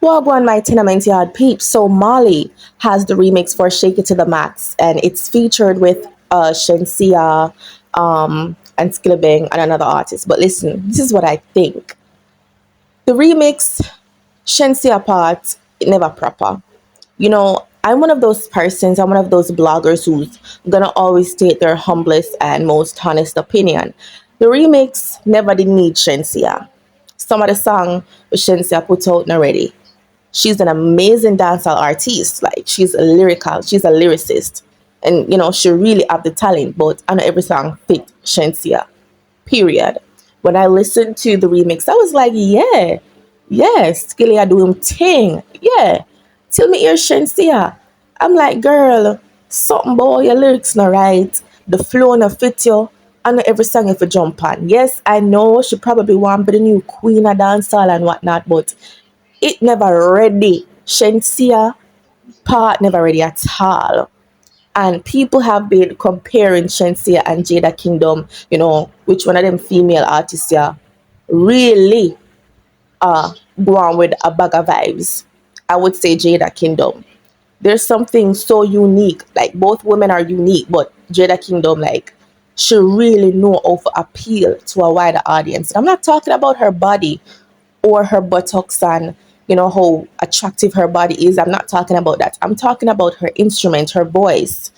Wagwan my tenement yard peeps. So Molly has the remix for Shake It to the Max, and it's featured with Shenseea, and Skillabang and another artist. But listen, this is what I think. The remix, Shenseea part, it never proper. I'm one of those persons, I'm one of those bloggers who's gonna always state their humblest and most honest opinion. The remix never did need Shenseea. Some of the song Shenseea put out already. She's an amazing dancehall artist. Like she's a lyrical, she's a lyricist. And she really have the talent, but I know every song fit Shenseea. Period. When I listened to the remix, I was like, yeah, yes, Skilly are doing thing. Yeah. Till me hear Shenseea. I'm like, girl, something boy, your lyrics not right. The flow not fit you. I know every song if you jump on. Yes, I know she probably want to be the new queen of dancehall and whatnot, but it never ready. Shenseea part never ready at all. And people have been comparing Shenseea and Jada Kingdom, which one of them female artists yeah, really go on with a bag of vibes. I would say Jada Kingdom. There's something so unique. Like both women are unique, but Jada Kingdom, like, she really know how to appeal to a wider audience. I'm not talking about her body or her buttocks and how attractive her body is. I'm not talking about that. I'm talking about her instrument, her voice,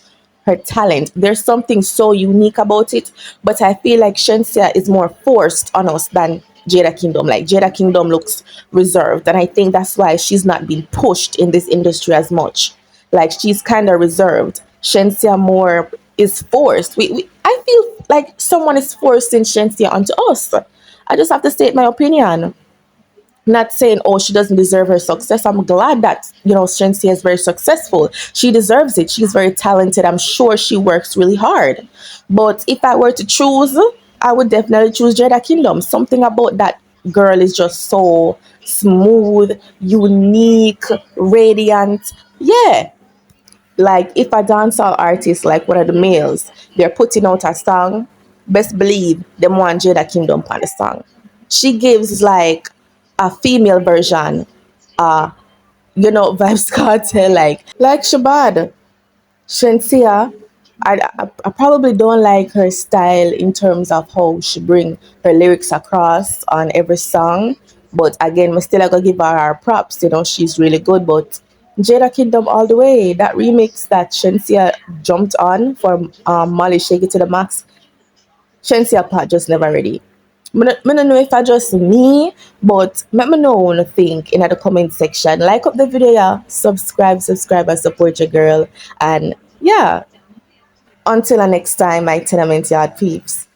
her talent. There's something so unique about it, but I feel like Shenseea is more forced on us than Jada Kingdom. Like Jada Kingdom looks reserved, and I think that's why she's not been pushed in this industry as much. Like she's kind of reserved. Shenseea more is forced. I feel like someone is forcing Shenseea onto us. I just have to state my opinion. Not saying, oh, she doesn't deserve her success. I'm glad that Shenseea is very successful. She deserves it. She's very talented. I'm sure she works really hard. But if I were to choose, I would definitely choose Jada Kingdom. Something about that girl is just so smooth, unique, radiant. Yeah, like if a dancehall artist, like one of the males, they're putting out a song, best believe them want Jada Kingdom on the song. She gives like a female version, Vibes Cartel, like Shabad. Shenseea, I probably don't like her style in terms of how she bring her lyrics across on every song. But again, we still gotta give her props. She's really good. But Jada Kingdom all the way. That remix that Shenseea jumped on for Molly Shake It to the Max. Shenseea part just never ready. I don't know if I just me, but let me know what you think in the comment section. Like up the video, yeah. Subscribe, and support your girl. And yeah, until the next time, my tenement yard peeps.